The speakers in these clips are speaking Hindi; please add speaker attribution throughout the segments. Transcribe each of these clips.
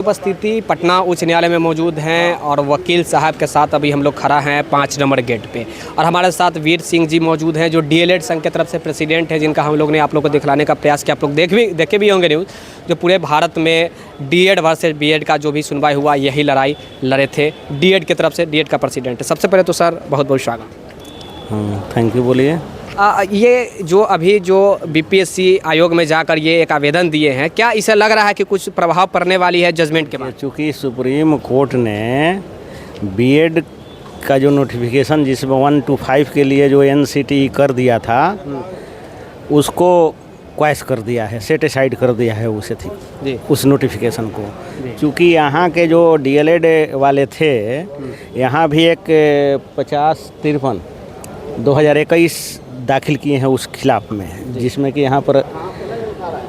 Speaker 1: उपस्थिति पटना उच्च न्यायालय में मौजूद हैं और वकील साहब के साथ अभी हम लोग खड़ा हैं 5 नंबर गेट पे। और हमारे साथ वीर सिंह जी मौजूद हैं जो डीएलएड संघ की तरफ से प्रेसिडेंट हैं, जिनका हम लोग ने आप लोग को दिखलाने का प्रयास किया। आप लोग देखे भी होंगे न्यूज़, जो पूरे भारत में डीएड वर्सेस बीएड का जो भी सुनवाई हुआ, यही लड़ाई लड़े थे डीएड की तरफ से। डीएड का प्रेसिडेंट है। सबसे पहले तो सर बहुत बहुत स्वागत।
Speaker 2: Thank you. बोलिए।
Speaker 1: ये जो अभी जो बीपीएससी आयोग में जाकर ये एक आवेदन दिए हैं, क्या इसे लग रहा है कि कुछ प्रभाव पड़ने वाली है जजमेंट के बाद?
Speaker 2: चूँकि सुप्रीम कोर्ट ने बीएड का जो नोटिफिकेशन जिसमें 1 to 5 के लिए जो एनसीटी कर दिया था, उसको क्वैश कर दिया है, सेट असाइड कर दिया है उसे थी जी, उस नोटिफिकेशन को। चूँकि यहाँ के जो डीएलएड वाले थे, यहाँ भी एक 50-53 2021 दाखिल किए हैं उस खिलाफ में, जिसमें कि यहाँ पर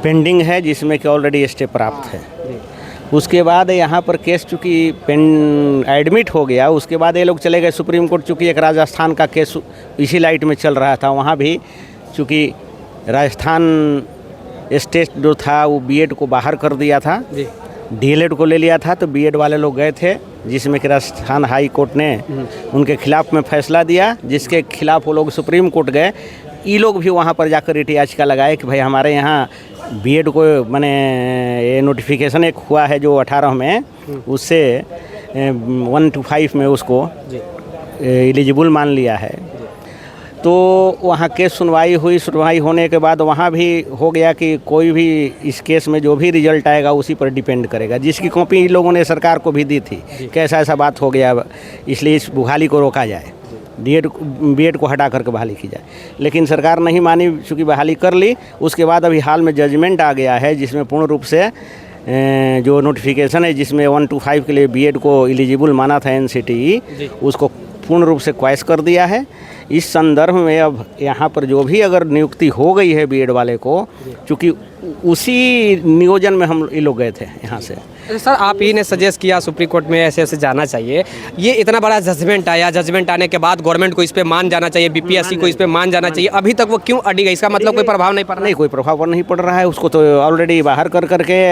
Speaker 2: पेंडिंग है, जिसमें कि ऑलरेडी स्टे प्राप्त है। उसके बाद यहाँ पर केस चूँकि एडमिट हो गया, उसके बाद ये लोग चले गए सुप्रीम कोर्ट। चूँकि एक राजस्थान का केस इसी लाइट में चल रहा था, वहाँ भी चूँकि राजस्थान स्टेट जो था वो बीएड को बाहर कर दिया था, डीएलएड को ले लिया था। तो बीएड वाले लोग गए थे, जिसमें कि राजस्थान हाई कोर्ट ने उनके खिलाफ में फैसला दिया, जिसके खिलाफ वो लोग सुप्रीम कोर्ट गए। ये लोग भी वहाँ पर जाकर रिट याचिका लगाए कि भाई हमारे यहाँ बीएड को माने ये नोटिफिकेशन एक हुआ है जो 18 में, उससे 1 to 5 में उसको एलिजिबल मान लिया है। तो वहाँ केस सुनवाई हुई। सुनवाई होने के बाद वहाँ भी हो गया कि कोई भी इस केस में जो भी रिजल्ट आएगा उसी पर डिपेंड करेगा, जिसकी कॉपी इन लोगों ने सरकार को भी दी थी कि ऐसा बात हो गया, इसलिए इस बहाली को रोका जाए, बीएड को हटा करके बहाली की जाए। लेकिन सरकार नहीं मानी, चूँकि बहाली कर ली। उसके बाद अभी हाल में जजमेंट आ गया है, जिसमें पूर्ण रूप से जो नोटिफिकेशन है जिसमें 1 to 5 के लिए बीएड को एलिजिबल माना था एनसीटी, उसको पूर्ण रूप से क्वैश कर दिया है। इस संदर्भ में अब यहाँ पर जो भी अगर नियुक्ति हो गई है बीएड वाले को, चूँकि उसी नियोजन में हम ये लोग गए थे यहाँ से।
Speaker 1: सर आप ही ने सजेस्ट किया सुप्रीम कोर्ट में ऐसे ऐसे जाना चाहिए, ये इतना बड़ा जजमेंट आया, जजमेंट आने के बाद गवर्नमेंट को इस पे मान जाना चाहिए, बीपीएससी को इस पे मान जाना चाहिए, अभी तक वो क्यों अड़ी गई? इसका मतलब कोई प्रभाव नहीं पड़ रहा?
Speaker 2: नहीं, कोई प्रभाव नहीं पड़ रहा है। उसको तो ऑलरेडी बाहर कर करके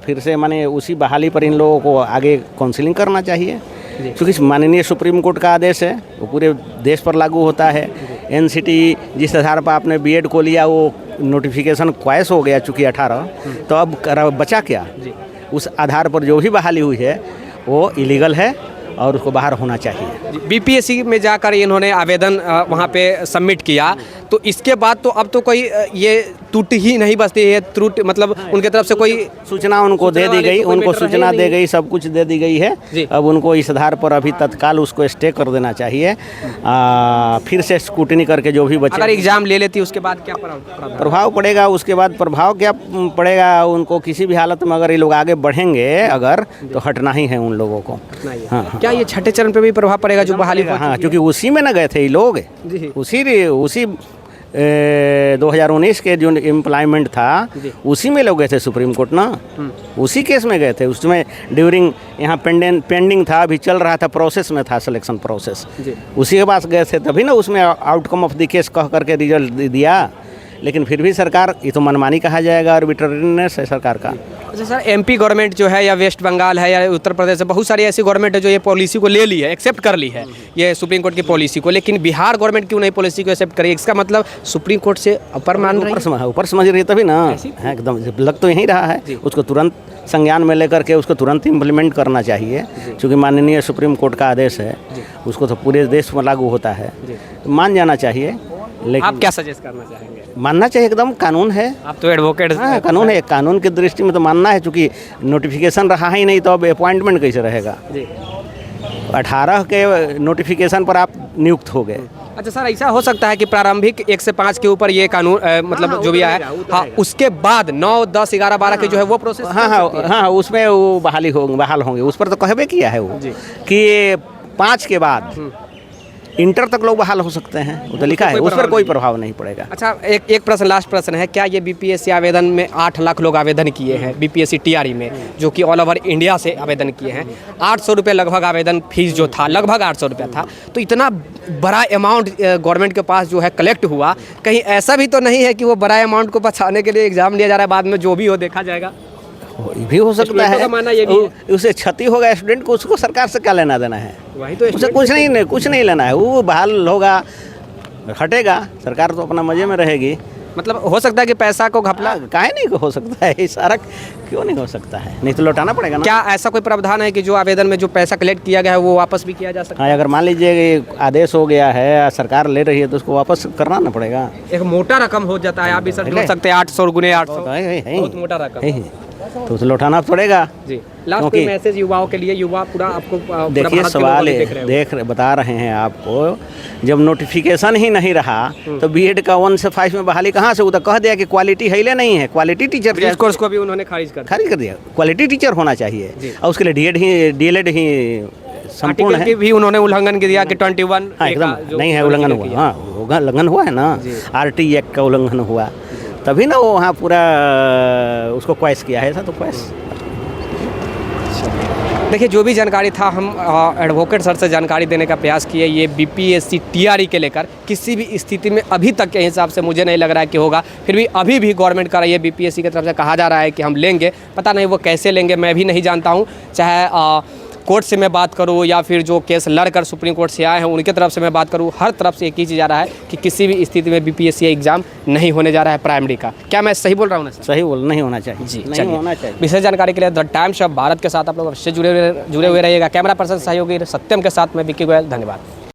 Speaker 2: फिर से माने उसी बहाली पर इन लोगों को आगे काउंसिलिंग करना चाहिए। क्योंकि माननीय सुप्रीम कोर्ट का आदेश है, वो पूरे देश पर लागू होता है। एनसीटी जिस आधार पर आपने बीएड को लिया वो नोटिफिकेशन क्वैश हो गया चूँकि 18, तो अब बचा क्या? उस आधार पर जो भी बहाली हुई है वो इलीगल है और उसको बाहर होना चाहिए।
Speaker 1: बीपीएससी में जाकर इन्होंने आवेदन वहाँ पे सबमिट किया, तो इसके बाद तो अब तो कोई ये त्रुटि ही नहीं बचती है। त्रुटि मतलब उनके तरफ से कोई
Speaker 2: सूचना उनको दे दी गई, उनको सूचना दे गई, सब कुछ दे दी गई है। अब उनको इस आधार पर अभी तत्काल उसको स्टे कर देना चाहिए। फिर से स्क्रूटनी करके जो भी बच्चे
Speaker 1: अगर एग्जाम ले लेती उसके बाद क्या
Speaker 2: प्रभाव पड़ेगा? उसके बाद प्रभाव क्या पड़ेगा? उनको किसी भी हालत में अगर ये लोग आगे बढ़ेंगे अगर, तो हटना ही है उन लोगों को।
Speaker 1: हाँ। क्या ये छठे चरण पे भी प्रभाव पड़ेगा जो बहाली?
Speaker 2: हाँ, क्योंकि उसी में न गए थे ये लोग, उसी 2019 के जो एम्प्लॉयमेंट था उसी में लोग गए थे सुप्रीम कोर्ट ना, उसी केस में गए थे। उसमें ड्यूरिंग यहाँ पेंडिंग था, अभी चल रहा था, प्रोसेस में था, सिलेक्शन प्रोसेस, उसी के पास गए थे, तभी ना उसमें आउटकम ऑफ द केस कह करके रिजल्ट दिया। लेकिन फिर भी सरकार, ये तो मनमानी कहा जाएगा, आर्बिट्रेरीनेस है सरकार का।
Speaker 1: अच्छा सर, एमपी गवर्नमेंट जो है या वेस्ट बंगाल है या उत्तर प्रदेश है, बहुत सारी ऐसी गवर्नमेंट है जो ये पॉलिसी को ले ली है, एक्सेप्ट कर ली है ये सुप्रीम कोर्ट की पॉलिसी को, लेकिन बिहार गवर्नमेंट क्यों नहीं पॉलिसी को एक्सेप्ट करी? इसका मतलब सुप्रीम कोर्ट से ऊपर मान रही है,
Speaker 2: ऊपर समझ रही है तभी ना। एकदम लग तो यही रहा है, उसको तुरंत संज्ञान में लेकर के उसको तुरंत इम्प्लीमेंट करना चाहिए, क्योंकि माननीय सुप्रीम कोर्ट का आदेश है, उसको तो पूरे देश में लागू होता है, मान जाना चाहिए। लेकिन
Speaker 1: आप क्या सजेस्ट करना चाहेंगे?
Speaker 2: मानना चाहिए, एकदम कानून है।
Speaker 1: आप तो एडवोकेट हैं।
Speaker 2: हाँ, कानून है, कानून की दृष्टि में तो मानना है, क्योंकि नोटिफिकेशन रहा ही नहीं तो अब अपॉइंटमेंट कैसे रहेगा? 18 के नोटिफिकेशन पर आप नियुक्त हो गए।
Speaker 1: अच्छा सर, ऐसा हो सकता है कि प्रारंभिक 1 से 5 के ऊपर ये कानून मतलब जो भी आया, हाँ, उसके बाद 9, 10, 11, 12 के जो है वो प्रोसेस,
Speaker 2: हाँ, उसमें वो बहाल होंगे। उस पर तो कहबे किया है वो कि 5 के बाद इंटर तक लोग बहाल हो सकते हैं, वो तो लिखा है, उस पर कोई प्रभाव नहीं पड़ेगा।
Speaker 1: अच्छा, एक प्रश्न, लास्ट प्रश्न है, क्या ये बीपीएससी आवेदन में 8 लाख लोग आवेदन किए हैं बीपीएससी टीआरई में, जो कि ऑल ओवर इंडिया से आवेदन किए हैं, 800 रुपये लगभग आवेदन फीस जो था, लगभग 800 रुपया था, तो इतना बड़ा अमाउंट गवर्नमेंट के पास जो है कलेक्ट हुआ, कहीं ऐसा भी तो नहीं है कि वो बड़ा अमाउंट को बचाने के लिए एग्जाम लिया जा रहा है, बाद में जो भी हो देखा जाएगा?
Speaker 2: ये भी हो सकता
Speaker 1: स्टूडेंटों
Speaker 2: है।
Speaker 1: का मानना ये भी है।
Speaker 2: उसे क्षति होगा स्टूडेंट को, उसको सरकार से क्या लेना देना है?
Speaker 1: वही तो
Speaker 2: उसे कुछ नहीं लेना है। वो बहाल होगा, हटेगा, सरकार तो अपना मजे में रहेगी।
Speaker 1: मतलब हो सकता है कि पैसा को घपला,
Speaker 2: काहे नहीं हो सकता है? सारा क्यों नहीं हो सकता है? नहीं तो लौटाना पड़ेगा ना।
Speaker 1: क्या ऐसा कोई प्रावधान है कि जो आवेदन में जो पैसा कलेक्ट किया गया है वो वापस भी किया जा सकता
Speaker 2: हाँ, अगर मान लीजिए कि आदेश हो गया है, सरकार ले रही है, तो उसको वापस करना ना पड़ेगा।
Speaker 1: है? एक मोटा रकम हो जाता है, आप भी सर जोड़ सकते हैं 800 गुने 800,
Speaker 2: है।
Speaker 1: बहुत मोटा रकम।
Speaker 2: तो उसे लौटाना पड़ेगा।
Speaker 1: जी, लास्ट कोई मैसेज युवाओं के लिए? युवा पूरा आपको पूरा
Speaker 2: देखिए,
Speaker 1: भारत के
Speaker 2: सवाल
Speaker 1: लोगों को देख रहे हो।
Speaker 2: बता रहे हैं आपको, जब नोटिफिकेशन ही नहीं रहा तो बीएड का 1 से 5 में बहाली कहाँ से? वो तो कह दिया कि क्वालिटी है ही नहीं है, क्वालिटी टीचर
Speaker 1: ब्रिज कोर्स को भी उन्होंने खारिज कर
Speaker 2: दिया। क्वालिटी टीचर होना चाहिए और उसके लिए डीएलएड ही संपूर्ण है।
Speaker 1: की भी उन्होंने उल्लंघन किया कि 21
Speaker 2: हाँ, एकदम नहीं है, उल्लंघन हुआ। हाँ, उल्लंघन हुआ है ना, आरटी एक्ट का उल्लंघन हुआ, तभी ना वो वहाँ पूरा उसको क्वाइस किया है। ऐसा तो क्वाइस।
Speaker 1: देखिए, जो भी जानकारी था हम एडवोकेट सर से जानकारी देने का प्रयास किए। ये बीपीएससी टीआरई के लेकर किसी भी स्थिति में अभी तक के हिसाब से मुझे नहीं लग रहा है कि होगा। फिर भी अभी भी गवर्नमेंट का ये बीपीएससी की तरफ से कहा जा रहा है कि हम लेंगे, पता नहीं वो कैसे लेंगे, मैं भी नहीं जानता हूँ। चाहे कोर्ट से मैं बात करूँ या फिर जो केस लड़कर सुप्रीम कोर्ट से आए हैं उनके तरफ से मैं बात करूँ, हर तरफ से एक ही चीज़ आ रहा है कि किसी भी स्थिति में बीपीएससी एग्जाम नहीं होने जा रहा है प्राइमरी का। क्या मैं सही बोल रहा हूँ ना सर?
Speaker 2: सही बोल, नहीं होना चाहिए
Speaker 1: जी,
Speaker 2: नहीं होना चाहिए।
Speaker 1: विशेष जानकारी के लिए द टाइम्स ऑफ भारत के साथ आप लोग अवश्य जुड़े हुए रहिएगा। कैमरा पर्सन सहयोगी सत्यम के साथ मैं विक्की गोयल, धन्यवाद।